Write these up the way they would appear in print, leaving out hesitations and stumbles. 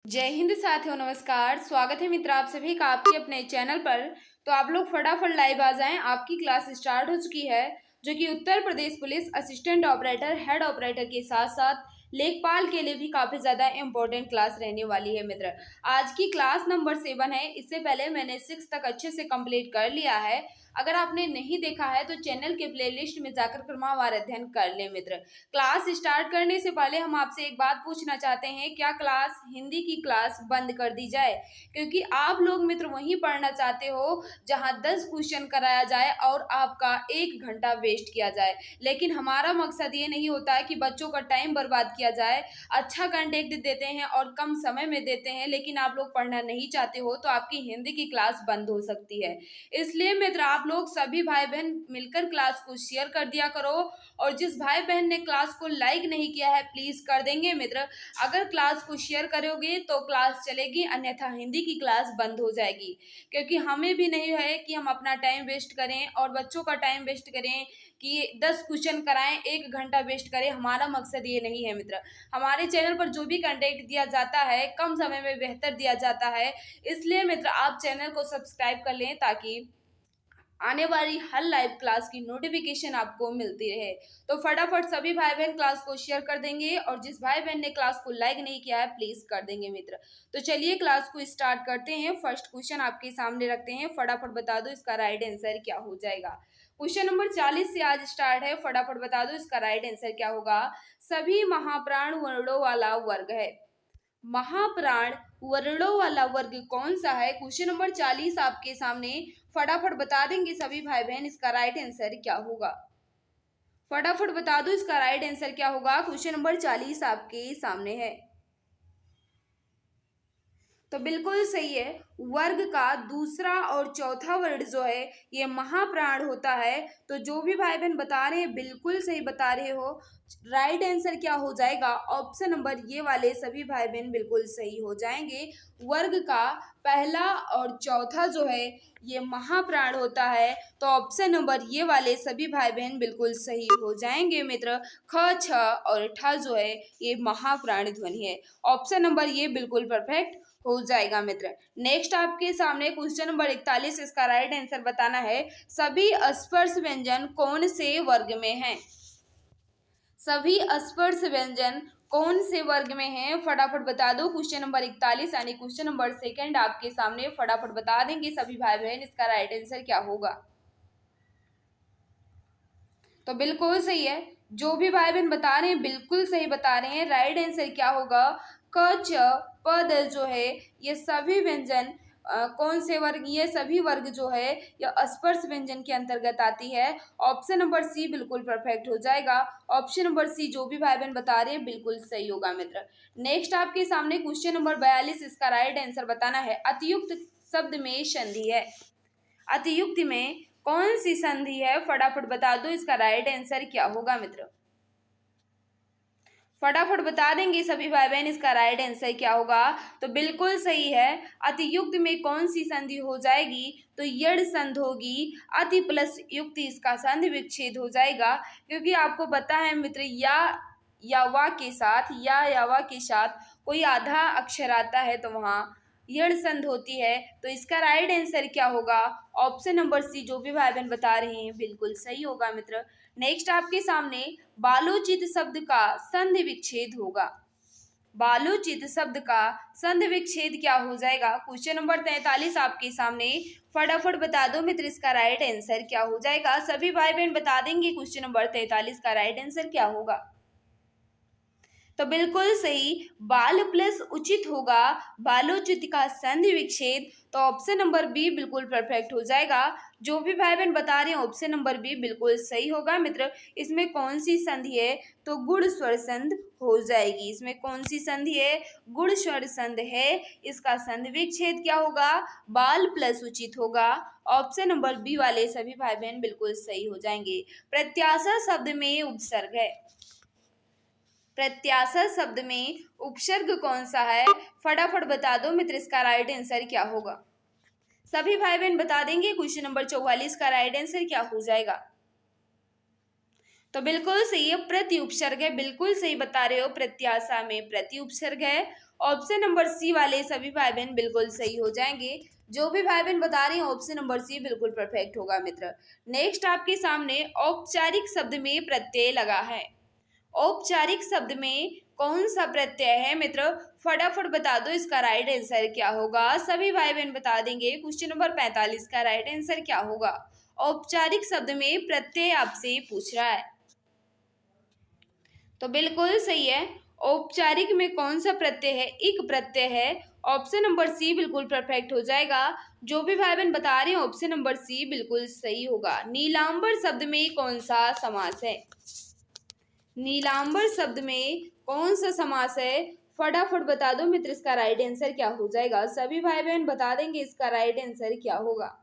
जय हिंद साथियों, नमस्कार। स्वागत है मित्र आप सभी का आपके अपने चैनल पर। तो आप लोग फटाफट लाइव आ जाएं। आपकी क्लास स्टार्ट हो चुकी है, जो कि Uttar Pradesh police assistant operator, head operator के साथ साथ लेखपाल के लिए भी काफी ज्यादा इंपॉर्टेंट क्लास रहने वाली है मित्र। आज की क्लास नंबर 7 है। इससे पहले मैंने 6 तक अच्छे से कंप्लीट कर लिया है। अगर आपने नहीं देखा है तो चैनल के प्लेलिस्ट में जाकर क्रमवार अध्ययन कर ले मित्र। क्लास स्टार्ट करने से पहले हम आपसे एक बात पूछना चाहते हैं, क्या क्लास हिंदी की क्लास बंद कर दी जाए? क्योंकि आप लोग मित्र वहीं पढ़ना चाहते हो जहां 10 क्वेश्चन कराया जाए और आपका 1 घंटा वेस्ट किया जाए। लेकिन हमारा मकसद ये नहीं होता है कि बच्चों का टाइम बर्बाद किया जाए। अच्छा कंटेंट देते हैं और कम समय में देते हैं, लेकिन आप लोग पढ़ना नहीं चाहते हो तो आपकी हिंदी की क्लास बंद हो सकती है। इसलिए मित्र आप लोग सभी भाई बहन मिलकर क्लास को शेयर कर दिया करो, और जिस भाई बहन ने क्लास को लाइक नहीं किया है प्लीज कर देंगे मित्र। अगर क्लास को शेयर करोगे तो क्लास चलेगी, अन्यथा हिंदी की क्लास बंद हो जाएगी। क्योंकि हमें भी नहीं है कि हम अपना टाइम वेस्ट करें और बच्चों का टाइम वेस्ट करें कि 10 क्वेश्चन कराएं, 1 घंटा वेस्ट करें। हमारा मकसद ये नहीं है मित्र। हमारे चैनल पर जो भी कंटेंट दिया जाता है कम समय में बेहतर दिया जाता है। इसलिए मित्र आप चैनल को सब्सक्राइब कर लें ताकि आने वाली हर लाइव क्लास की नोटिफिकेशन आपको मिलती रहे। तो फटाफट सभी भाई बहन क्लास को शेयर कर देंगे, और जिस भाई बहन ने क्लास को लाइक नहीं किया है प्लीज कर देंगे मित्र। तो चलिए क्लास को स्टार्ट करते हैं। फर्स्ट क्वेश्चन आपके सामने रखते हैं, फटाफट बता दो इसका राइट आंसर क्या हो जाएगा। क्वेश्चन नंबर 40 से आज स्टार्ट है। फटाफट बता दो इसका राइट आंसर क्या होगा। सभी महाप्राण वर्णों वाला वर्ग है। महाप्राण वर्णों वाला वर्ग कौन सा है? क्वेश्चन नंबर 40 आपके सामने। फटाफट बता देंगे सभी भाई बहन इसका राइट आंसर क्या होगा। फटाफट बता दो इसका राइट आंसर क्या होगा। क्वेश्चन नंबर 40 आपके सामने है। तो बिल्कुल सही है। वर्ग का दूसरा और चौथा वर्ण जो है ये महाप्राण होता है। तो जो भी भाई बहन बता रहे हैं बिल्कुल सही बता रहे हो। राइट आंसर क्या हो जाएगा? ऑप्शन नंबर ये वाले सभी भाई बहन बिल्कुल सही हो जाएंगे। वर्ग का पहला और चौथा जो है ये महाप्राण होता है। तो ऑप्शन नंबर ये वाले सभी भाई बहन बिल्कुल सही हो जाएंगे मित्र। ख, छ और ठ जो है ये महाप्राण ध्वनि है। ऑप्शन नंबर ये बिल्कुल परफेक्ट हो जाएगा मित्र। नेक्स्ट आपके सामने क्वेश्चन नंबर 41, इसका राइट आंसर बताना है। सभी स्पर्श व्यंजन कौन से वर्ग में हैं? सभी स्पर्श व्यंजन कौन से वर्ग में हैं? फटाफट बता दो। क्वेश्चन नंबर 41 यानी क्वेश्चन नंबर सेकंड आपके सामने। फटाफट बता देंगे सभी भाई बहन इसका राइट आंसर क्या होगा। तो बिल्कुल सही है। जो भी भाई बहन बता रहे हैं बिल्कुल सही बता रहे हैं। राइट आंसर क्या होगा? क, च, पद जो है ये सभी व्यंजन कौन से वर्ग, ये सभी वर्ग जो है ये स्पर्श व्यंजन के अंतर्गत आती है। ऑप्शन नंबर सी बिल्कुल परफेक्ट हो जाएगा। ऑप्शन नंबर सी जो भी भाई बहन बता रहे हैं बिल्कुल सही होगा मित्र। नेक्स्ट आपके सामने क्वेश्चन नंबर 42, इसका राइट आंसर बताना है। अतियुक्त शब्द में संधि है। अतियुक्त में कौन सी संधि है? फटाफट बता दो इसका राइट आंसर क्या होगा मित्र। फटाफट बता देंगे सभी भाई बहन इसका राइट आंसर क्या होगा। तो बिल्कुल सही है। अतियुक्त में कौन सी संधि हो जाएगी? तो यड़ संध होगी। अति प्लस युक्त इसका संधि विच्छेद हो जाएगा। क्योंकि आपको पता है मित्र या वा के साथ या वा के साथ कोई आधा अक्षर आता है तो वहाँ यड़ संध होती है। तो इसका राइट आंसर क्या होगा? ऑप्शन नंबर सी जो भी भाई बहन बता रहे हैं बिल्कुल सही होगा मित्र। नेक्स्ट आपके सामने बालोचित शब्द का संधि विच्छेद होगा। बालोचित शब्द का संधि विच्छेद क्या हो जाएगा? क्वेश्चन नंबर 43 आपके सामने। फटाफट बता दो मित्र इसका राइट आंसर क्या हो जाएगा। सभी भाई बहन बता देंगे क्वेश्चन नंबर 43 का राइट आंसर क्या होगा। तो बिल्कुल सही। बाल प्लस उचित होगा। बालोचित का संधि विच्छेद। तो ऑप्शन नंबर बी बिल्कुल परफेक्ट हो जाएगा। जो भी भाई बहन बता रहे हैं ऑप्शन नंबर बी बिल्कुल सही होगा मित्र। इसमें कौन सी संधि है? तो गुण स्वर संध हो जाएगी। इसमें कौन सी संधि है? गुण स्वर संध है। इसका संधि विच्छेद क्या होगा? बाल प्लस उचित होगा। ऑप्शन नंबर बी वाले सभी भाई बहन बिल्कुल सही हो जाएंगे। प्रत्याशा शब्द में उपसर्ग है। प्रत्याशा शब्द में उपसर्ग कौन सा है? फटाफट बता दो मित्र इसका राइट आंसर क्या होगा। सभी भाई बहन बता देंगे क्वेश्चन नंबर 44 का राइट आंसर क्या हो जाएगा। तो बिल्कुल सही है, प्रति उपसर्ग है। बिल्कुल सही बता रहे हो। प्रत्याशा में प्रति उपसर्ग है। ऑप्शन नंबर सी वाले सभी भाई बहन बिल्कुल सही हो जाएंगे। जो भी भाई बहन बता रहे हैं ऑप्शन नंबर सी बिल्कुल परफेक्ट होगा मित्र। नेक्स्ट आपके सामने औपचारिक शब्द में प्रत्यय लगा है। औपचारिक शब्द में कौन सा प्रत्यय है मित्र? फटाफट बता दो इसका राइट आंसर क्या होगा। सभी भाई बहन बता देंगे। क्वेश्चन नंबर 45 का राइट आंसर क्या होगा? औपचारिक शब्द में प्रत्यय आपसे पूछ रहा है, तो बिल्कुल सही है। औपचारिक में कौन सा प्रत्यय है? इक प्रत्यय है। ऑप्शन नंबर सी बिल्कुल परफेक्ट हो जाएगा। जो भी भाई बहन बता रहे हैं ऑप्शन नंबर सी बिल्कुल सही होगा। नीलांबर शब्द में कौन सा समास है? नीलांबर शब्द में कौन सा समास है? फटाफट बता दो मित्र इसका राइट आंसर क्या हो जाएगा। सभी भाई बहन बता देंगे इसका राइट आंसर क्या होगा।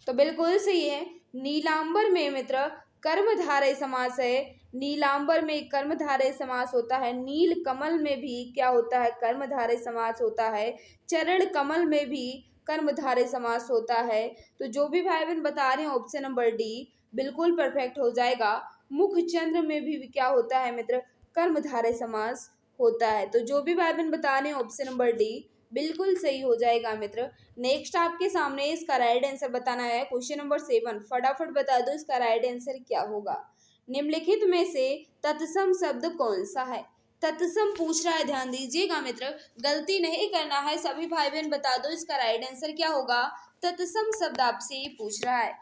तो बिल्कुल सही है। नीलांबर में मित्र कर्मधारय समास है। नीलांबर में कर्मधारय समास होता है। नील कमल में भी क्या होता है? कर्मधारय समास होता है। चरण कमल में भी कर्मधारय समास होता है। तो जो भी भाई बहन बता रहे हैं ऑप्शन नंबर डी बिल्कुल परफेक्ट हो जाएगा। मुखचंद्र में भी क्या होता है मित्र? कर्मधारय समास होता है। तो जो भी भाई बहन बता रहे हैं ऑप्शन नंबर डी बिल्कुल सही हो जाएगा मित्र। नेक्स्ट आपके सामने इसका राइट आंसर बताना है। क्वेश्चन नंबर 7 फटाफट बता दो इसका राइट आंसर क्या होगा। निम्नलिखित में से तत्सम शब्द कौन सा है? तत्सम पूछ रहा है, ध्यान दीजिएगा मित्र, गलती नहीं करना है। सभी भाई बहन बता दो इसका राइट आंसर क्या होगा। तत्सम शब्द आपसे पूछ रहा है,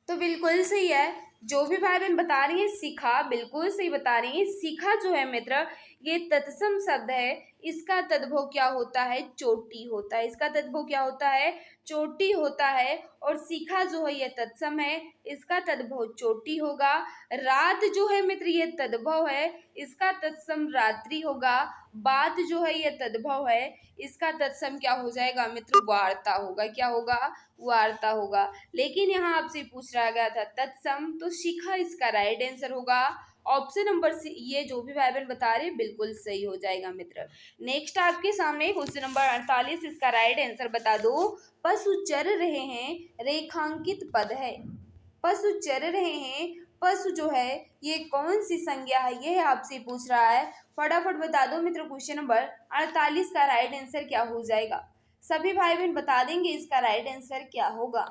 तो बिल्कुल सही है। जो भी भाई बहन बता रही है शिखा बिल्कुल सही बता रही है। शिखा जो है मित्र ये तत्सम शब्द है। इसका तद्भव क्या होता है? चोटी होता है। इसका तद्भव क्या होता है? चोटी होता है। और शिखा जो है ये तत्सम है, इसका तद्भव चोटी होगा। रात जो है मित्र ये तद्भव है, इसका तत्सम रात्रि होगा। बात जो है ये तद्भव है, इसका तत्सम क्या हो जाएगा मित्र? वार्ता होगा। क्या होगा? वार्ता होगा। लेकिन यहाँ आपसे पूछ रहा गया था तत्सम, तो शिखा इसका राइट आंसर होगा। ऑप्शन नंबर सी ये जो भी भाई बहन बता रहे बिल्कुल सही हो जाएगा मित्र। नेक्स्ट आपके सामने क्वेश्चन नंबर 48 इसका राइट आंसर बता दो। पशु चर रहे हैं रेखांकित पद है। पशु चर रहे हैं, पशु जो है ये कौन सी संज्ञा है? ये आपसे पूछ रहा है। फटाफट बता दो मित्र क्वेश्चन नंबर 48 का राइट आंसर क्या हो जाएगा। सभी भाई बहन बता देंगे इसका राइट आंसर क्या होगा।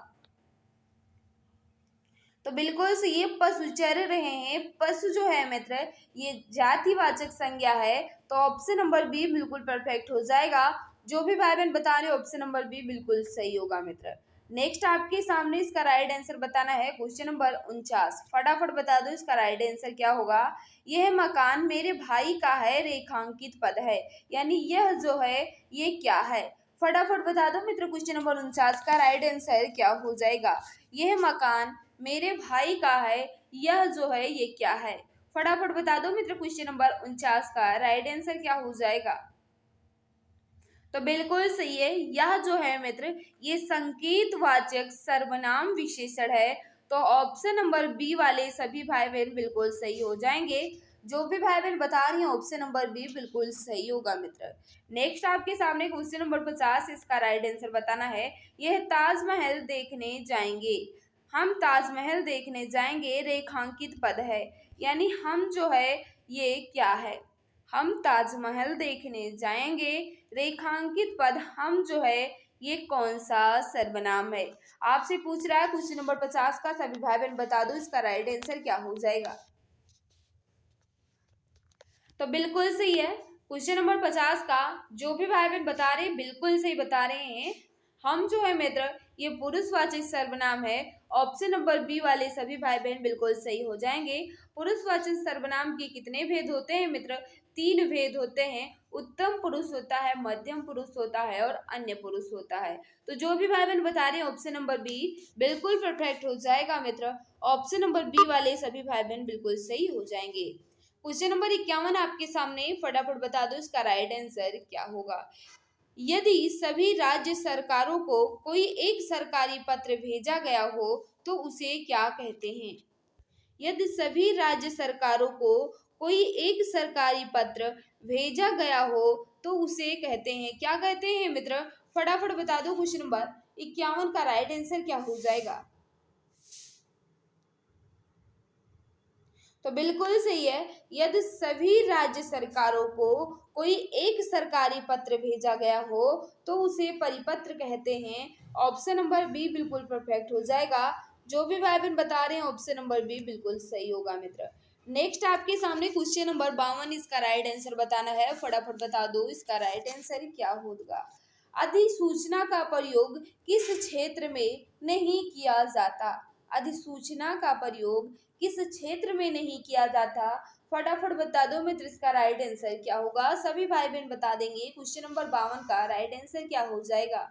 तो बिल्कुल से ये पशु चर रहे हैं। पशु जो है मित्र ये जातिवाचक संज्ञा है। तो ऑप्शन नंबर बी बिल्कुल परफेक्ट हो जाएगा। जो भी भाई बहन बता रहे हो ऑप्शन नंबर बी बिल्कुल सही होगा मित्र। नेक्स्ट आपके सामने इसका राइट आंसर बताना है। क्वेश्चन नंबर 49 फटाफट बता दो इसका राइट आंसर क्या होगा। यह मकान मेरे भाई का है रेखांकित पद है, यानी यह जो है ये क्या है? फटाफट बता दो मित्र क्वेश्चन नंबर 49 का राइट आंसर क्या हो जाएगा। यह मकान मेरे भाई का है, यह जो है ये क्या है? फटाफट बता दो मित्र क्वेश्चन नंबर 49 का राइट आंसर क्या हो जाएगा। तो बिल्कुल सही है। यह जो है मित्र ये संकेतवाचक सर्वनाम विशेषण है। तो ऑप्शन नंबर बी वाले सभी भाई बहन बिल्कुल सही हो जाएंगे। जो भी भाई बहन बता रही हैं ऑप्शन नंबर बी बिल्कुल सही होगा मित्र। नेक्स्ट आपके सामने क्वेश्चन नंबर 50 इसका राइट आंसर बताना है। यह ताजमहल देखने जाएंगे। हम ताजमहल देखने जाएंगे रेखांकित पद है, यानी हम जो है ये क्या है? हम ताजमहल देखने जाएंगे रेखांकित पद हम जो है ये कौन सा सर्वनाम है? आपसे पूछ रहा है क्वेश्चन नंबर 50 का। सभी भाई बहन बता दो इसका राइट आंसर क्या हो जाएगा। तो बिल्कुल सही है। क्वेश्चन नंबर 50 का जो भी भाई बहन बता रहे हैं बिल्कुल सही बता रहे हैं। हम जो है मित्र ये पुरुषवाचक सर्वनाम है। ऑप्शन नंबर बी वाले सभी भाई बहन बिल्कुल सही हो जाएंगे। पुरुषवाचक सर्वनाम के कितने भेद होते हैं मित्र? 3 भेद होते हैं। उत्तम पुरुष होता है, मध्यम पुरुष होता है और अन्य पुरुष होता है। तो जो भी भाई बहन बता रहे हैं ऑप्शन नंबर बी बिल्कुल परफेक्ट हो जाएगा मित्र। ऑप्शन नंबर बी वाले सभी भाई बहन बिल्कुल सही हो जाएंगे। क्वेश्चन नंबर 51 आपके सामने फटाफट बता दो इसका राइट आंसर क्या होगा। यदि सभी राज्य सरकारों को कोई एक सरकारी पत्र भेजा गया हो तो उसे क्या कहते हैं? यदि सभी राज्य सरकारों को कोई एक सरकारी पत्र भेजा गया हो तो उसे कहते हैं, क्या कहते हैं मित्र? फटाफट बता दो क्वेश्चन नंबर 51 का राइट आंसर क्या हो जाएगा। तो बिल्कुल सही है। यदि सभी राज्य सरकारों को कोई एक सरकारी पत्र भेजा गया हो तो उसे परिपत्र कहते हैं। ऑप्शन नंबर बी बिल्कुल परफेक्ट हो जाएगा। जो भी भाई बहन बता रहे हैं ऑप्शन नंबर बी बिल्कुल सही होगा मित्र। नेक्स्ट आपके सामने क्वेश्चन नंबर 52, इसका राइट आंसर बताना है। फटाफट बता दो इसका राइट आंसर क्या होगा। अधिसूचना का प्रयोग किस क्षेत्र में नहीं किया जाता। अधिसूचना का प्रयोग किस क्षेत्र में नहीं किया जाता। फटाफट बता दो मित्र इसका राइट आंसर क्या होगा। सभी भाई बहन बता देंगे। क्वेश्चन नंबर 52 का राइट आंसर क्या हो जाएगा।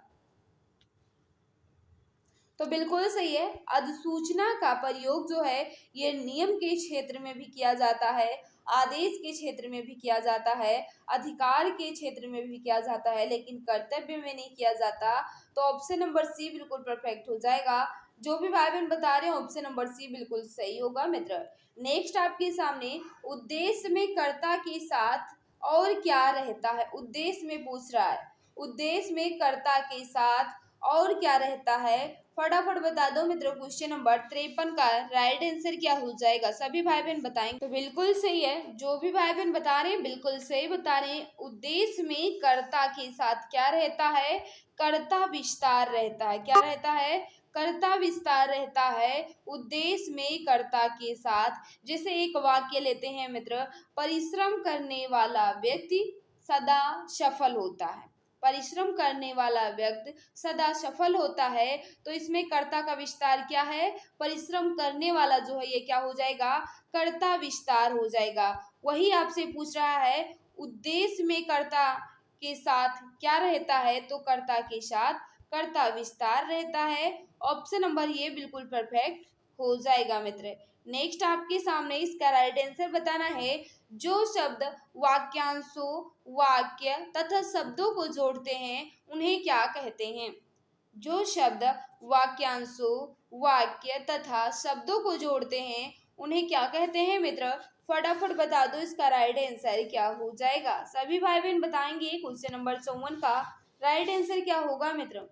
तो बिल्कुल सही है। अधिसूचना का प्रयोग जो है ये नियम के क्षेत्र में भी किया जाता है, आदेश के क्षेत्र में भी किया जाता है, अधिकार के क्षेत्र में भी किया जाता है, लेकिन कर्तव्य में नहीं किया जाता। तो ऑप्शन नंबर सी बिल्कुल परफेक्ट हो जाएगा। जो भी भाई बहन बता रहे हैं ऑप्शन नंबर सी बिल्कुल सही होगा मित्र। नेक्स्ट आपके सामने उद्देश्य में कर्ता के साथ और क्या रहता है। उद्देश्य में पूछ रहा है, उद्देश्य में कर्ता के साथ और क्या रहता है। फटाफट बता दो मित्रों। क्वेश्चन नंबर 53 का राइट आंसर क्या हो जाएगा। सभी भाई बहन बताएंगे। तो बिल्कुल सही है। जो भी भाई बहन बता रहे हैं बिल्कुल सही बता रहे हैं। उद्देश्य में कर्ता के साथ क्या रहता है। कर्ता विस्तार रहता है। क्या रहता है। कर्ता विस्तार रहता है उद्देश्य में कर्ता के साथ। जैसे एक वाक्य लेते हैं मित्र, परिश्रम करने वाला व्यक्ति सदा सफल होता है। परिश्रम करने वाला व्यक्ति सदा सफल होता है। तो इसमें कर्ता का विस्तार क्या है। परिश्रम करने वाला जो है ये क्या हो जाएगा। कर्ता विस्तार हो जाएगा। वही आपसे पूछ रहा है उद्देश्य में कर्ता के साथ क्या रहता है। तो कर्ता के साथ कर्ता विस्तार रहता है। ऑप्शन नंबर ये बिल्कुल परफेक्ट हो जाएगा मित्र। नेक्स्ट आपके सामने इसका राइट आंसर बताना है। जो शब्द वाक्यांशों, वाक्य तथा शब्दों को जोड़ते हैं उन्हें क्या कहते हैं। जो शब्द वाक्यांशों, वाक्य तथा शब्दों को जोड़ते हैं उन्हें क्या कहते हैं मित्र। फटाफट बता दो इसका राइट आंसर क्या हो जाएगा। सभी भाई बहन बताएंगे। क्वेश्चन नंबर 54 का राइट आंसर क्या होगा मित्र।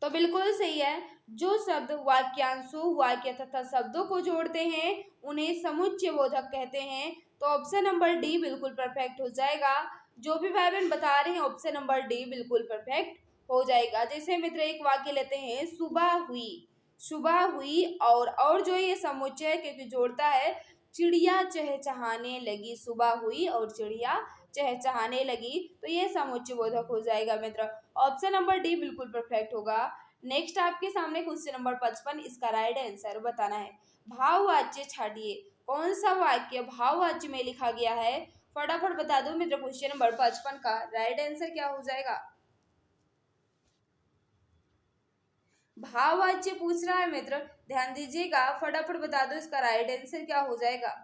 तो बिल्कुल सही है। जो शब्द वाक्यांशों, वाक्य तथा शब्दों को जोड़ते हैं उन्हें समुच्चय बोधक कहते हैं। तो ऑप्शन नंबर डी बिल्कुल परफेक्ट हो जाएगा। जो भी भाई बहन बता रहे हैं ऑप्शन नंबर डी बिल्कुल परफेक्ट हो जाएगा। जैसे मित्र एक वाक्य लेते हैं, सुबह हुई। सुबह हुई और जो ये समुच्चय है क्योंकि जोड़ता है। चिड़िया चहचहाने लगी। सुबह हुई और चिड़िया चहचहाने लगी। तो ये समुच्चय बोधक हो जाएगा मित्र। ऑप्शन नंबर डी बिल्कुल परफेक्ट होगा। नेक्स्ट आपके सामने क्वेश्चन नंबर 55, इसका राइट आंसर बताना है। भाववाच्य छाटिए। कौन सा वाक्य भाववाच्य में लिखा गया है। फटाफट बता दो मित्र। क्वेश्चन नंबर 55 का राइट आंसर क्या हो जाएगा। भाववाच्य पूछ रहा है मित्र, ध्यान दीजिएगा। फटाफट बता दो इसका राइट आंसर क्या हो जाएगा।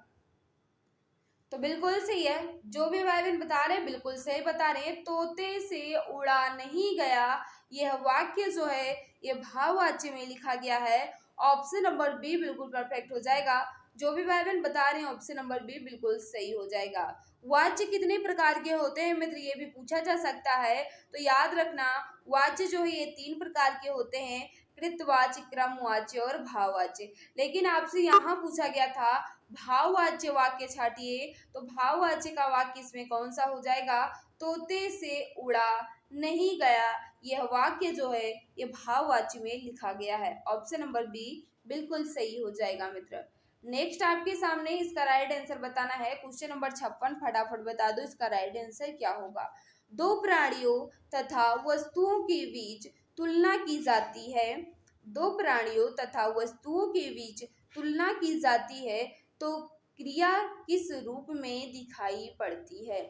तो बिल्कुल सही है। जो भी भाई बहन बता रहे हैं बिल्कुल सही बता रहे हैं। तोते से उड़ा नहीं गया, यह वाक्य जो है ये भाववाच्य में लिखा गया है। ऑप्शन नंबर बी बिल्कुल परफेक्ट हो जाएगा। जो भी भाई बहन बता रहे हैं ऑप्शन नंबर बी बिल्कुल सही हो जाएगा। वाच्य कितने प्रकार के होते हैं मित्र, ये भी पूछा जा सकता है। तो याद रखना वाच्य जो है ये 3 प्रकार के होते हैं, कृतवाच्य, क्रमवाच्य और भाववाच्य। लेकिन आपसे यहाँ पूछा गया था भाववाच्य वाक्य छाटिए। तो भाववाच्य का वाक्य इसमें कौन सा हो जाएगा। तोते से उड़ा नहीं गया, यह वाक्य जो है ये भाववाच्य में लिखा गया है। ऑप्शन नंबर बी बिल्कुल सही हो जाएगा मित्र। नेक्स्ट आपके सामने इसका राइट आंसर बताना है। क्वेश्चन नंबर 56, फटाफट बता दो इसका राइट आंसर क्या होगा। दो प्राणियों तथा वस्तुओं के बीच तुलना की जाती है। दो प्राणियों तथा वस्तुओं के बीच तुलना की जाती है तो क्रिया किस रूप में दिखाई पड़ती है।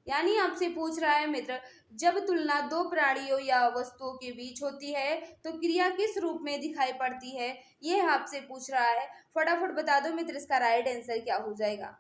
यानी आपसे पूछ रहा है मित्र, जब तुलना दो प्राणियों या वस्तुओं के बीच होती है तो क्रिया किस रूप में दिखाई पड़ती है, यह आपसे पूछ रहा है। फटाफट बता दो मित्र इसका राइट आंसर क्या हो जाएगा।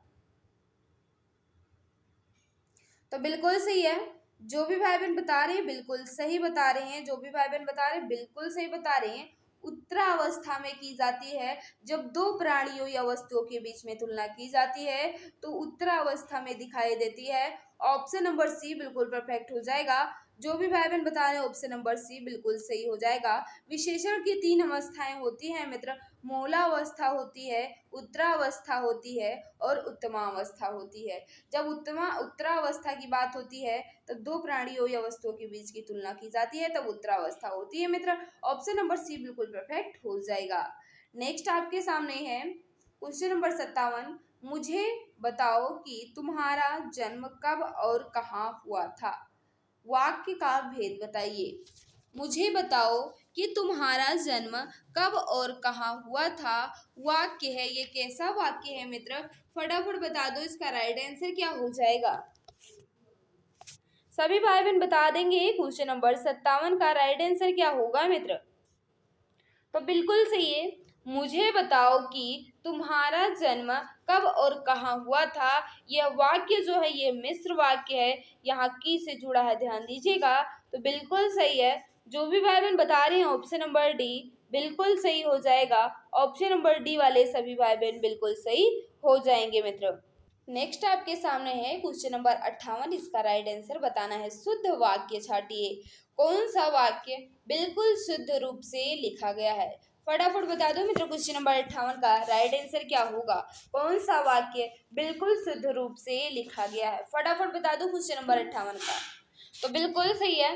तो बिल्कुल सही है। जो भी भाई बहन बता रहे हैं बिल्कुल सही बता रहे हैं। जो भी भाई बहन बता रहे हैं बिल्कुल सही बता रहे हैं। उत्तरावस्था में की जाती है। जब दो प्राणियों या वस्तुओं के बीच में तुलना की जाती है तो उत्तरावस्था में दिखाई देती है। ऑप्शन नंबर सी बिल्कुल परफेक्ट हो जाएगा। जो भी भाई बहन बता रहे हैं ऑप्शन नंबर सी बिल्कुल सही हो जाएगा। विशेषण की 3 अवस्थाएं होती हैं मित्र, मूलावस्था होती है, उत्तरावस्था होती है और उत्तमावस्था होती है। जब उत्तरावस्था की बात होती है तब दो प्राणियों या वस्तुओं के बीच की तुलना की जाती है, तब उत्तरावस्था होती है मित्र। ऑप्शन नंबर सी बिल्कुल परफेक्ट हो जाएगा। नेक्स्ट आपके सामने है क्वेश्चन नंबर 57। मुझे बताओ कि तुम्हारा जन्म कब और कहाँ हुआ था। वाक्य का भेद बताइए। मुझे बताओ कि तुम्हारा जन्म कब और कहाँ हुआ था। वाक्य है, ये कैसा वाक्य है मित्र, फटाफट बता दो, इसका राइट आंसर क्या हो जाएगा। सभी भाई बहन बता देंगे क्वेश्चन नंबर 57 का राइट आंसर क्या होगा मित्र। तो बिल्कुल सही है। मुझे बताओ कि तुम्हारा जन्म कब और कहाँ हुआ था। यह वाक्य जो है ये मिश्र वाक्य है, यहाँ की से जुड़ा है, ध्यान दीजिएगा। तो बिल्कुल सही है। जो भी भाई बहन बता रहे हैं ऑप्शन नंबर डी बिल्कुल सही हो जाएगा। ऑप्शन नंबर डी वाले सभी भाई बहन बिल्कुल सही हो जाएंगे मित्र। नेक्स्ट आपके सामने है क्वेश्चन नंबर 58। इसका राइट आंसर बताना है। शुद्ध वाक्य छाटिए। कौन सा वाक्य बिल्कुल शुद्ध रूप से लिखा गया है। फटाफट बता दो मित्र, क्वेश्चन नंबर 58 का राइट आंसर क्या होगा। कौन सा वाक्य बिल्कुल शुद्ध रूप से लिखा गया है, फटाफट बता दो क्वेश्चन नंबर 58 का। तो बिल्कुल सही है।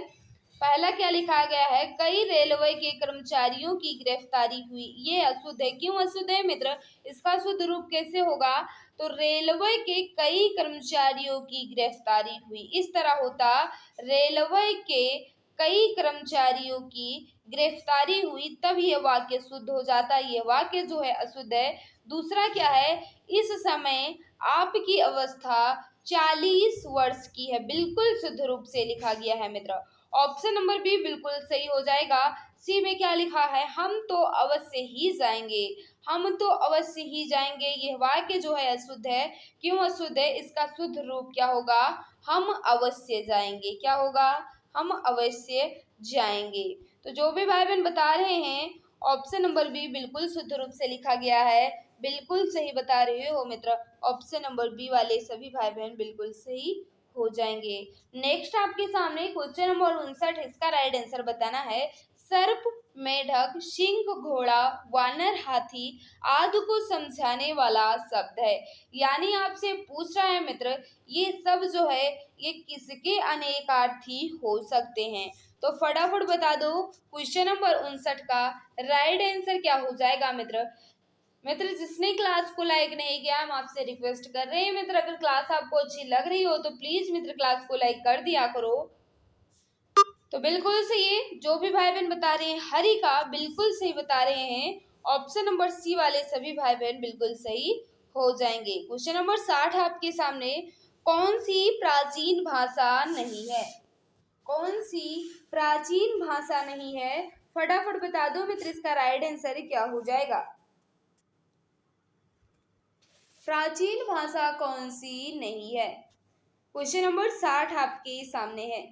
पहला क्या लिखा गया है, कई रेलवे के कर्मचारियों की गिरफ्तारी हुई। ये अशुद्ध है। क्यों अशुद्ध है मित्र, इसका शुद्ध रूप कैसे होगा। तो रेलवे के कई कर्मचारियों की गिरफ्तारी हुई, इस तरह होता, रेलवे के कई कर्मचारियों की गिरफ्तारी हुई, तब यह वाक्य शुद्ध हो जाता है। यह वाक्य जो है अशुद्ध है। दूसरा क्या है, इस समय आपकी अवस्था 40 वर्ष की है, बिल्कुल शुद्ध रूप से लिखा गया है मित्र। ऑप्शन नंबर बी बिल्कुल सही हो जाएगा। सी में क्या लिखा है, हम तो अवश्य ही जाएंगे। हम तो अवश्य ही जाएंगे, यह वाक्य जो है अशुद्ध है। क्यों अशुद्ध है, इसका शुद्ध रूप क्या होगा, हम अवश्य जाएंगे। क्या होगा, हम अवश्य जाएंगे। तो जो भी भाई बहन बता रहे हैं ऑप्शन नंबर बी बिल्कुल शुद्ध रूप से लिखा गया है, बिल्कुल सही बता रहे हो मित्र। ऑप्शन नंबर बी वाले सभी भाई बहन बिल्कुल सही हो जाएंगे। नेक्स्ट आपके सामने क्वेश्चन नंबर 59। इसका राइट आंसर बताना है। सर्प, मेढक, सिंह, घोड़ा, वानर, हाथी आदि को समझाने वाला शब्द है। यानी आपसे पूछ रहा है मित्र, ये सब जो है ये किसके अनेकार्थी हो सकते हैं। तो फटाफट बता दो क्वेश्चन नंबर 59 का राइट आंसर क्या हो जाएगा मित्र। मित्र जिसने क्लास को लाइक नहीं किया, हम आपसे रिक्वेस्ट कर रहे हैं मित्र, अगर क्लास आपको अच्छी लग रही हो तो प्लीज मित्र क्लास को लाइक कर दिया करो। तो बिल्कुल सही है। जो भी भाई बहन बता रहे हैं हरि का बिल्कुल सही बता रहे हैं। ऑप्शन नंबर सी वाले सभी भाई बहन बिल्कुल सही हो जाएंगे। क्वेश्चन नंबर 60 आपके सामने। कौन सी प्राचीन भाषा नहीं है। कौन सी प्राचीन भाषा नहीं है, फटाफट बता दो मित्र, इसका राइट आंसर क्या हो जाएगा। प्राचीन भाषा कौन सी नहीं है। क्वेश्चन नंबर 60 आपके सामने है।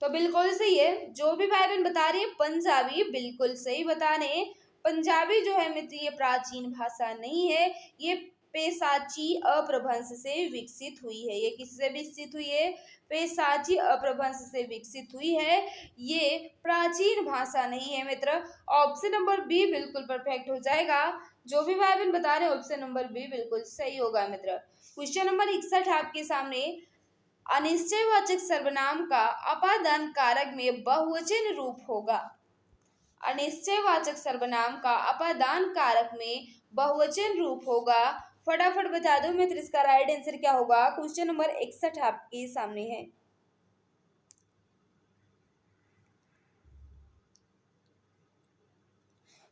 तो बिल्कुल सही है। जो भी भाई बहन बता रही है पंजाबी, बिल्कुल सही बता रहे हैं। पंजाबी जो है मित्र ये प्राचीन भाषा नहीं है, ये पेशाची अपभ्रंश से विकसित हुई है। ये किससे विकसित हुई है, पेशाची अपभ्रंश से विकसित हुई है। ये प्राचीन भाषा नहीं है मित्र। ऑप्शन नंबर बी बिल्कुल परफेक्ट हो जाएगा। जो भी भाई बहन बता रहे हैं ऑप्शन नंबर बी बिल्कुल सही होगा मित्र। क्वेश्चन नंबर 61 आपके सामने। अनिश्चयवाचक सर्वनाम का अपादान कारक में बहुवचन रूप होगा। अनिश्चयवाचक सर्वनाम का अपादान कारक में बहुवचन रूप होगा। फटाफट बता दो मित्र, इसका राइट आंसर क्या होगा। क्वेश्चन नंबर 61 आपके सामने है।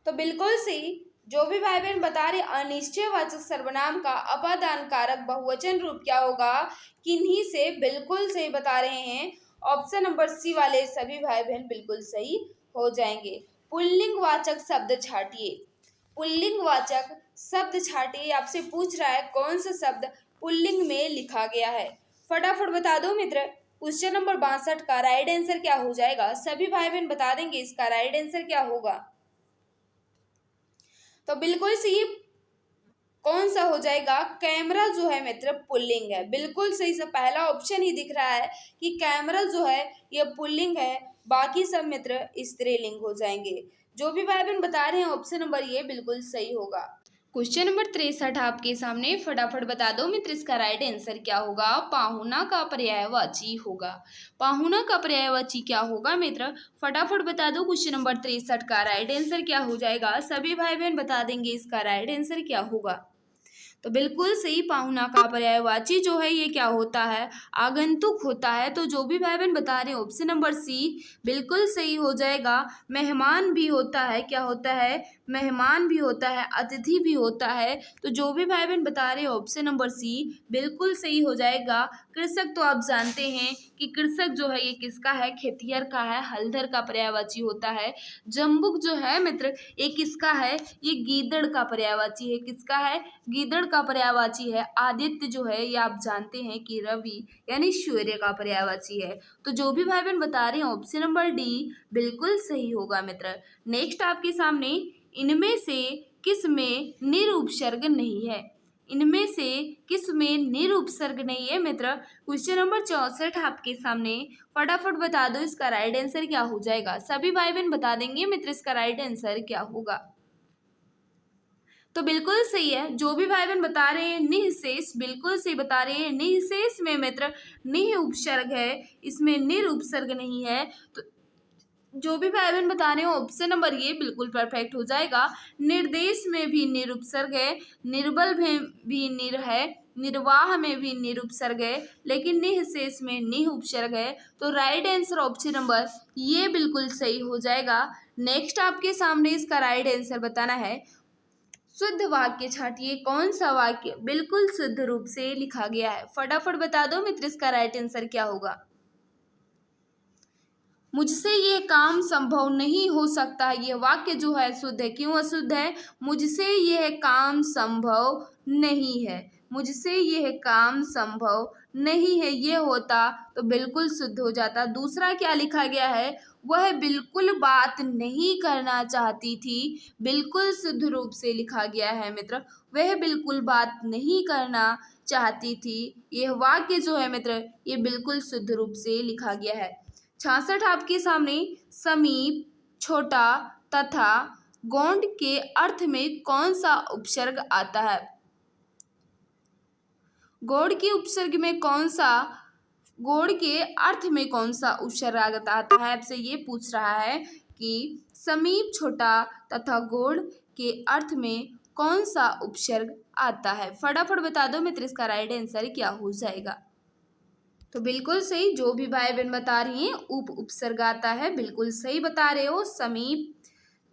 तो बिल्कुल सही। जो भी भाई बहन बता रहे अनिश्चयवाचक सर्वनाम का अपादान कारक बहुवचन रूप क्या होगा, किन्हीं से बिल्कुल सही बता रहे हैं। ऑप्शन नंबर सी वाले सभी भाई बहन बिल्कुल सही हो जाएंगे। पुल्लिंग वाचक शब्द छाटिए। पुल्लिंग वाचक शब्द छाटिए, आपसे पूछ रहा है कौन सा शब्द पुल्लिंग में लिखा गया है। फटाफट बता दो मित्र, क्वेश्चन नंबर 62 का राइट आंसर क्या हो जाएगा। सभी भाई बहन बता देंगे इसका राइट आंसर क्या होगा। तो बिल्कुल सही। कौन सा हो जाएगा? कैमरा जो है मित्र पुल्लिंग है। बिल्कुल सही से पहला ऑप्शन ही दिख रहा है कि कैमरा जो है ये पुल्लिंग है, बाकी सब मित्र स्त्रीलिंग हो जाएंगे। जो भी भाई बहन बता रहे हैं ऑप्शन नंबर ये बिल्कुल सही होगा। क्वेश्चन नंबर 63 आपके सामने, फटाफट बता दो मित्र इसका राइट आंसर क्या होगा? पाहुना का पर्यायवाची होगा। पाहुना का पर्यायवाची क्या होगा मित्र? फटाफट बता दो। क्वेश्चन नंबर 63 का राइट आंसर क्या हो जाएगा? सभी भाई बहन बता देंगे इसका राइट आंसर क्या होगा। तो बिल्कुल सही, पाहुना का पर्यायवाची जो है ये क्या होता है? आगंतुक होता है। तो जो भी भाई बहन बता रहे हैं ऑप्शन नंबर सी बिल्कुल सही हो जाएगा। मेहमान भी होता है, क्या होता है? मेहमान भी होता है, अतिथि भी होता है। तो जो भी भाई बहन बता रहे हैं ऑप्शन नंबर सी बिल्कुल सही हो जाएगा। कृषक तो आप जानते हैं कि कृषक जो है ये किसका है? खेतिहर का है, हलधर का पर्यायवाची होता है। जम्बुक जो है मित्र ये किसका है? ये गीदड़ का पर्यायवाची है। किसका है? गीदड़ का पर्यायवाची है। आदित्य जो है ये आप जानते हैं कि रवि यानी सूर्य का पर्यायवाची है। तो जो भी भाई बहन बता रहे हैं ऑप्शन नंबर डी बिल्कुल सही होगा मित्र। नेक्स्ट आपके सामने, इनमें से किस में निरुपसर्ग नहीं है? इनमें से किस में निरुपसर्ग नहीं है मित्र? क्वेश्चन नंबर 64 आपके सामने, फटाफट बता दो इसका राइट आंसर क्या हो जाएगा। सभी भाई बहन बता देंगे मित्र इसका राइट आंसर क्या होगा। तो बिल्कुल सही है, जो भी भाई बहन बता रहे हैं निःशेष, बिल्कुल सही बता रहे हैं। निःशेष में मित्र निः उपसर्ग है, इसमें निर उपसर्ग नहीं है। तो जो भी भाई बहन बता रहे हो ऑप्शन नंबर ये बिल्कुल परफेक्ट हो जाएगा। निर्देश में भी निरुपसर्ग है, निर्बल में भी निर है, निर्वाह में भी निरुपसर्ग है, लेकिन निःशेष में निः उपसर्ग है। तो राइट आंसर ऑप्शन नंबर ये बिल्कुल सही हो जाएगा। नेक्स्ट आपके सामने इसका राइट आंसर बताना है। शुद्ध वाक्य छांटिए, कौन सा वाक्य बिल्कुल शुद्ध रूप से लिखा गया है? फटाफट बता दो मित्र इसका राइट आंसर क्या होगा। मुझसे यह काम संभव नहीं हो सकता, यह वाक्य जो है शुद्ध है। क्यों अशुद्ध है? मुझसे यह काम संभव नहीं है, मुझसे यह काम संभव नहीं है ये होता तो बिल्कुल शुद्ध हो जाता। दूसरा क्या लिखा गया है? वह बिल्कुल बात नहीं करना चाहती थी, बिल्कुल शुद्ध रूप से लिखा गया है मित्र। वह बिल्कुल बात नहीं करना चाहती थी, यह वाक्य जो है मित्र ये बिल्कुल शुद्ध रूप से लिखा गया है। 66 आपके सामने, समीप, छोटा तथा गोंड के अर्थ में कौन सा उपसर्ग आता है? गोंड के उपसर्ग में कौन सा, गोंड के अर्थ में कौन सा उपसर्ग आता है? आपसे ये पूछ रहा है कि समीप, छोटा तथा गोंड के अर्थ में कौन सा उपसर्ग आता है। फटाफट बता दो मित्र इसका राइट आंसर क्या हो जाएगा। तो बिल्कुल सही, जो भी भाई बहन बता रही हैं उपसर्ग आता है, बिल्कुल सही बता रहे हो। समीप,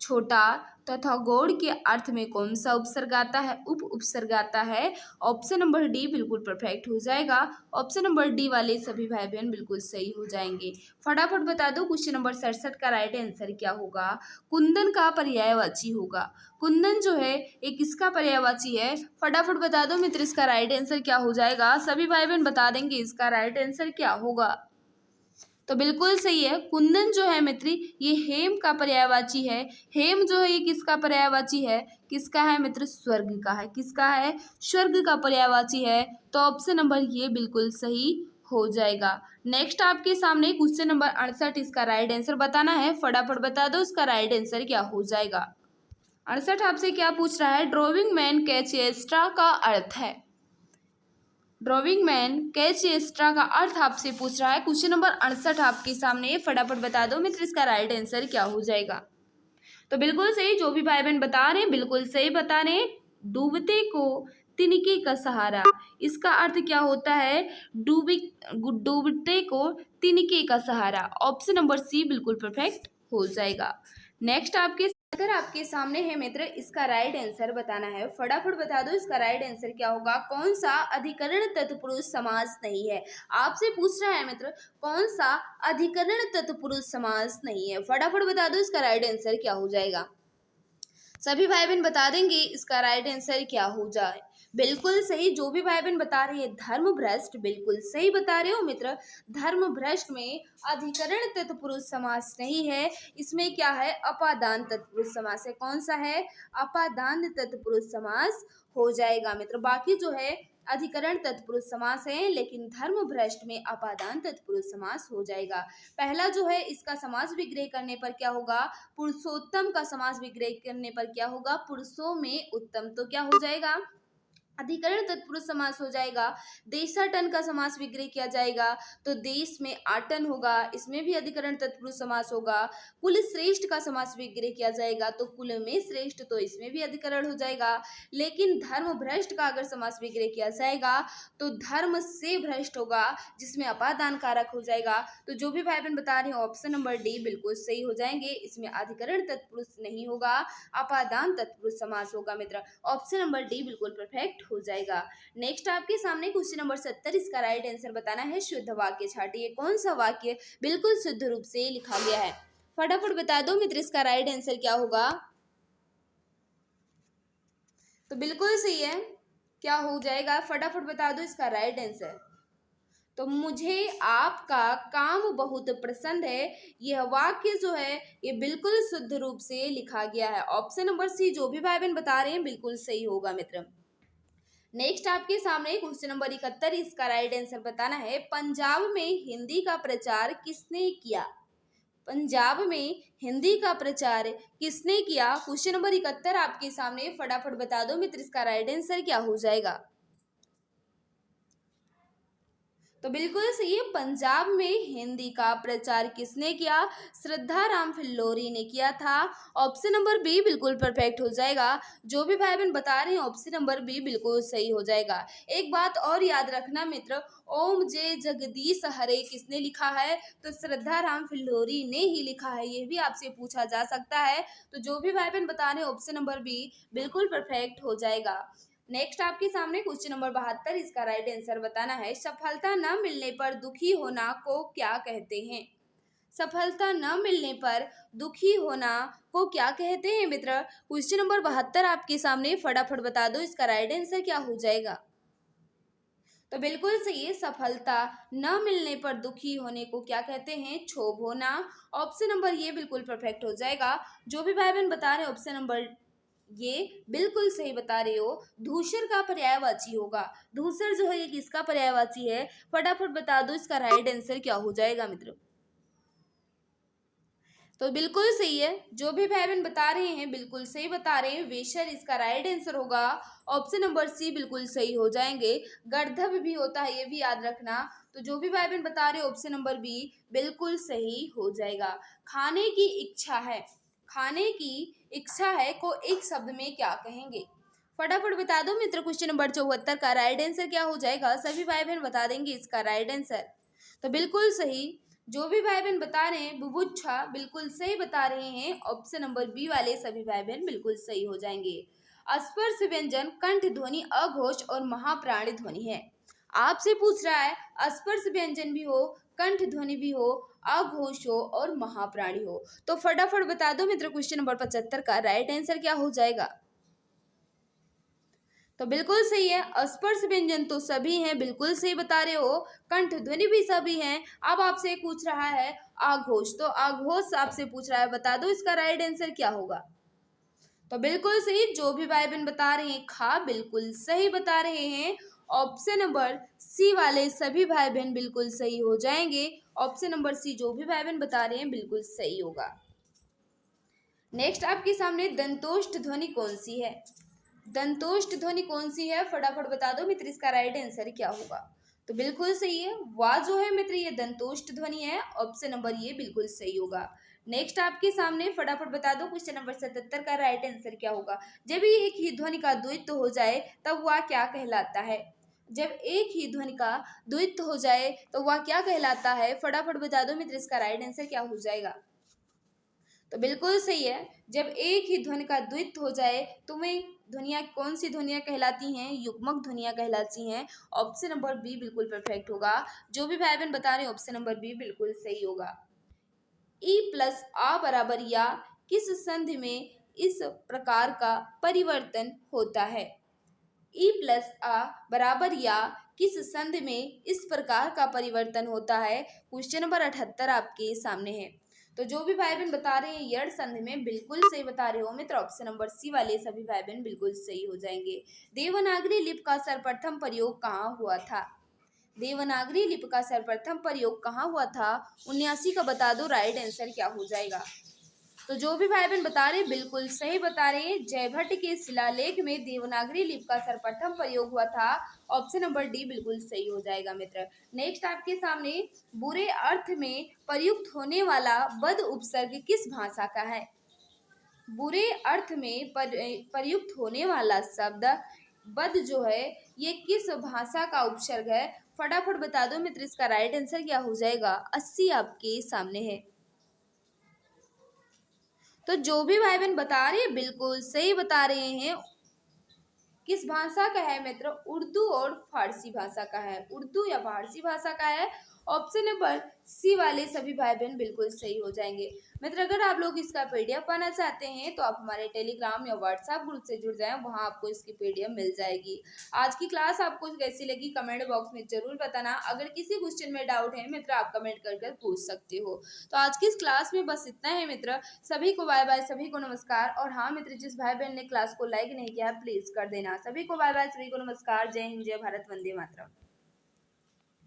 छोटा तथा गौड़ के अर्थ में कौन सा उपसर्ग आता है? उपसर्ग आता है। ऑप्शन नंबर डी बिल्कुल परफेक्ट हो जाएगा। ऑप्शन नंबर डी वाले सभी भाई बहन बिल्कुल सही हो जाएंगे। फटाफट बता दो क्वेश्चन नंबर 67 का राइट आंसर क्या होगा। कुंदन का पर्यायवाची होगा। कुंदन जो है एक किसका पर्यायवाची है? फटाफट बता दो मित्र इसका राइट आंसर क्या हो जाएगा। सभी भाई बहन बता देंगे इसका राइट आंसर क्या होगा। तो बिल्कुल सही है, कुंदन जो है मित्र ये हेम का पर्यायवाची है। हेम जो है ये किसका पर्यायवाची है? किसका है मित्र? स्वर्ग का है। किसका है? स्वर्ग का पर्यायवाची है। तो ऑप्शन नंबर ये बिल्कुल सही हो जाएगा। नेक्स्ट आपके सामने क्वेश्चन नंबर 68, इसका राइट आंसर बताना है। फटाफट बता दो इसका राइट आंसर क्या हो जाएगा। 68 आपसे क्या पूछ रहा है? ड्रॉइंग मैन कैच एक्स्ट्रा का अर्थ है। ड्रॉइंग मैन कैच एक्स्ट्रा का अर्थ आपसे पूछ रहा है। क्वेश्चन नंबर 68 आपके सामने, फटाफट बता दो मित्र इसका राइट आंसर क्या हो जाएगा। तो बिल्कुल सही, जो भी भाई बहन बता रहे हैं बिल्कुल सही बता रहे हैं। डूबते को तिनके का सहारा, इसका अर्थ क्या होता है? डूबते को तिनके का सहारा। ऑप्शन नंबर सी बिल्कुल परफेक्ट हो जाएगा। नेक्स्ट आपके अगर आपके सामने है मित्र इसका राइट आंसर बताना है। फटाफट बता दो इसका राइट आंसर क्या होगा। कौन सा अधिकरण तत्पुरुष समास नहीं है? आपसे पूछ रहा है मित्र कौन सा अधिकरण तत्पुरुष समास नहीं है। फटाफट बता दो इसका राइट आंसर क्या हो जाएगा। सभी भाई बहन बता देंगे इसका राइट आंसर क्या हो जाए। बिल्कुल सही। जो भी भाई बहन बता रहे हैं धर्म भ्रष्ट, बिल्कुल सही बता रहे हो मित्र। धर्म भ्रष्ट में अधिकरण तत्पुरुष समास नहीं है, इसमें क्या है, अपादान तत्पुरुष समास है। कौन सा है, अपादान तत्पुरुष समास हो जाएगा मित्र। बाकी जो है अधिकरण तत्पुरुष समास है, लेकिन धर्म भ्रष्ट में अपादान तत्पुरुष समास हो जाएगा। पहला जो है इसका समास विग्रह करने पर क्या होगा, पुरुषोत्तम का समास विग्रह करने पर क्या होगा, पुरुषों में उत्तम। तो क्या हो जाएगा, अधिकरण तत्पुरुष समास हो जाएगा। देशाटन का समास विग्रह किया जाएगा तो देश में आटन होगा, इसमें भी अधिकरण तत्पुरुष समास होगा। कुल श्रेष्ठ का समास विग्रह किया जाएगा तो कुल में श्रेष्ठ, तो इसमें भी अधिकरण हो जाएगा। लेकिन धर्म भ्रष्ट का अगर समास विग्रह किया जाएगा तो धर्म से भ्रष्ट होगा, जिसमें अपादान कारक हो जाएगा। तो जो भी भाई बहन बता रहे हैं ऑप्शन नंबर डी बिल्कुल सही हो जाएंगे। इसमें अधिकरण तत्पुरुष नहीं होगा, अपादान तत्पुरुष समास होगा मित्र। ऑप्शन नंबर डी बिल्कुल परफेक्ट हो जाएगा। नेक्स्ट आपके सामने क्वेश्चन नंबर 70, इसका राइट आंसर बताना है। शुद्ध वाक्य छाटिए, कौन सा वाक्य बिल्कुल शुद्ध रूप से लिखा गया है, फटाफट बता दो मित्र, इसका राइट आंसर क्या होगा। तो बिल्कुल सही है, क्या हो जाएगा, फटाफट बता दो इसका राइट आंसर। तो मुझे आपका काम बहुत पसंद है, यह वाक्य जो है ये बिल्कुल शुद्ध रूप से लिखा गया है। ऑप्शन नंबर सी, जो भी भाई बहन बता रहे हैं बिल्कुल सही होगा मित्र। नेक्स्ट आपके सामने क्वेश्चन नंबर 71, इसका राइट आंसर बताना है। पंजाब में हिंदी का प्रचार किसने किया, पंजाब में हिंदी का प्रचार किसने किया। क्वेश्चन नंबर 71 आपके सामने, फटाफट बता दो मित्र, इसका राइट आंसर क्या हो जाएगा। तो बिल्कुल सही है, पंजाब में हिंदी का प्रचार किसने किया, श्रद्धा राम फिल्लोरी ने किया था। ऑप्शन नंबर बी बिल्कुल परफेक्ट हो जाएगा। जो भी भाई बहन बता रहे हैं ऑप्शन नंबर बी बिल्कुल सही हो जाएगा। एक बात और याद रखना मित्र, ओम जय जगदीश हरे किसने लिखा है, तो श्रद्धा राम फिल्लोरी ने ही लिखा है, ये भी आपसे पूछा जा सकता है। तो जो भी भाई बहन बता रहे हैं ऑप्शन नंबर बी बिल्कुल परफेक्ट हो जाएगा। नेक्स्ट आपके सामने क्वेश्चन नंबर 72, इसका राइट आंसर बताना है। सफलता न मिलने पर दुखी होना को क्या कहते हैं, सफलता न मिलने पर दुखी होना को क्या कहते हैं मित्र। क्वेश्चन नंबर 72 आपके सामने, फटाफट बता दो इसका राइट आंसर क्या हो जाएगा। तो बिल्कुल सही है, सफलता न मिलने पर दुखी होने को क्या कहते हैं, क्षोभ होना। ऑप्शन नंबर ये बिल्कुल परफेक्ट हो जाएगा। जो भी भाई बहन बता रहे हैं ऑप्शन नंबर ये बिल्कुल सही बता रहे हो, धूसर का पर्यायवाची होगा। धूसर जो है ये किसका पर्यायवाची है, फटाफट बता दो इसका राइट आंसर क्या हो जाएगा मित्रों। तो बिल्कुल सही है, जो भी भाई बहन बता रहे हैं बिल्कुल सही बता रहे हैं, वेशर इसका राइट आंसर होगा। ऑप्शन नंबर सी बिल्कुल सही हो जाएंगे। गर्दभ भी होता है, ये भी याद रखना। तो जो भी भाई बहन बता रहे हैं ऑप्शन नंबर बी बिल्कुल सही हो जाएगा। खाने की इच्छा है, खाने की इच्छा है को एक शब्द में क्या कहेंगे, फटाफट बता दो मित्र। क्वेश्चन नंबर 74 का राइट आंसर क्या हो जाएगा, सभी भाई बहन बता देंगे इसका राइट आंसर। तो बिल्कुल सही, जो भी भाई बहन बता रहे हैं बुभुक्षा बिल्कुल सही बता रहे हैं। ऑप्शन नंबर बी वाले सभी भाई बहन बिल्कुल सही हो जाएंगे। स्पर्श व्यंजन कंठ ध्वनि अघोष और महाप्राणी ध्वनि है। आपसे पूछ रहा है स्पर्श व्यंजन भी हो, कंठ ध्वनि भी हो, अघोष हो और महाप्राणी हो। तो फटाफट बता दो मित्र, क्वेश्चन नंबर 75 का राइट आंसर क्या हो जाएगा। तो बिल्कुल सही है, स्पर्श व्यंजन तो सभी हैं, बिल्कुल सही बता रहे हो। कंठ ध्वनि भी सभी हैं। अब आपसे पूछ रहा है आघोष, तो आघोष आपसे पूछ रहा है, बता दो इसका राइट आंसर क्या होगा। तो बिल्कुल सही, जो भी भाई बहन बता रहे हैं खा बिल्कुल सही बता रहे हैं। ऑप्शन नंबर सी वाले सभी भाई बहन बिल्कुल सही हो जाएंगे। ऑप्शन नंबर सी, जो भी भाई बहन बता रहे हैं बिल्कुल सही होगा। नेक्स्ट आपके सामने दंतोष्ठ ध्वनि कौन सी है, दंतोष्ठ ध्वनि कौन सी है, फटाफट बता दो मित्र, इसका राइट आंसर क्या होगा। तो बिल्कुल सही है, वा जो है मित्र ये दंतोष्ठ ध्वनि है। ऑप्शन नंबर ये बिल्कुल सही होगा। नेक्स्ट आपके सामने, फटाफट बता दो क्वेश्चन नंबर 77 का राइट आंसर क्या होगा। जब ये एक ही ध्वनि का द्वैत हो जाए तब वह क्या कहलाता है, जब एक ही ध्वनि का द्वैत हो जाए तो वह क्या कहलाता है, फटाफट बता दो मित्र, इसका राइट आंसर क्या हो जाएगा। तो बिल्कुल सही है, जब एक ही ध्वनि का द्वित हो जाए तो वह ध्वनियाँ कौन सी ध्वनियाँ कहलाती हैं, युग्मक ध्वनियाँ कहलाती हैं। ऑप्शन नंबर बी बिल्कुल परफेक्ट होगा। जो भी भाई बहन बता रहे हैं ऑप्शन नंबर बी बिल्कुल सही होगा। ई प्लस आ बराबर या किस संधि में इस प्रकार का परिवर्तन होता है, ई प्लस आ बराबर या किस संध में इस प्रकार का परिवर्तन होता है। क्वेश्चन नंबर 78 आपके सामने है। तो जो भी भाई बहन बता रहे हैं यड़ संधि में बिल्कुल सही बता रहे हो मित्र, ऑप्शन नंबर सी वाले सभी भाई बहन बिल्कुल सही हो जाएंगे। देवनागरी लिपि का सर्वप्रथम प्रयोग कहाँ हुआ था। देवनागरी लिपि का सर्वप्रथम प्रयोग कहाँ हुआ था। 79 का बता दो, राइट आंसर क्या हो जाएगा। तो जो भी भाई बहन बता रहे हैं बिल्कुल सही बता रहे हैं। जयभट्ट के शिलालेख में देवनागरी लिपि का सर्वप्रथम प्रयोग हुआ था। ऑप्शन नंबर डी बिल्कुल सही हो जाएगा मित्र। नेक्स्ट आपके सामने, बुरे अर्थ में प्रयुक्त होने वाला बद उपसर्ग किस भाषा का है। बुरे अर्थ में प्रयुक्त होने वाला शब्द बद जो है ये किस भाषा का उपसर्ग है। फटाफट बता दो मित्र, इसका राइट आंसर क्या हो जाएगा। 80 आपके सामने है। तो जो भी भाई बहन बता रहे हैं बिल्कुल सही बता रहे हैं। किस भाषा का है मित्र, उर्दू और फारसी भाषा का है। उर्दू या फारसी भाषा का है। ऑप्शन नंबर सी वाले सभी भाई बहन बिल्कुल सही हो जाएंगे मित्र। अगर आप लोग इसका पीडीएफ पाना चाहते हैं तो आप हमारे टेलीग्राम या व्हाट्सएप ग्रुप से जुड़ जाएं, वहां आपको इसकी पीडीएफ मिल जाएगी। आज की क्लास आपको कैसी लगी कमेंट बॉक्स में जरूर बताना। अगर किसी क्वेश्चन में डाउट है मित्र आप कमेंट कर पूछ सकते हो। तो आज की इस क्लास में बस इतना है मित्र। सभी को बाय बाय, सभी को नमस्कार। और हाँ मित्र, जिस भाई बहन ने क्लास को लाइक नहीं किया प्लीज कर देना। सभी को बाय बाय, सभी को नमस्कार। जय हिंद, जय भारत, वंदे मातरम।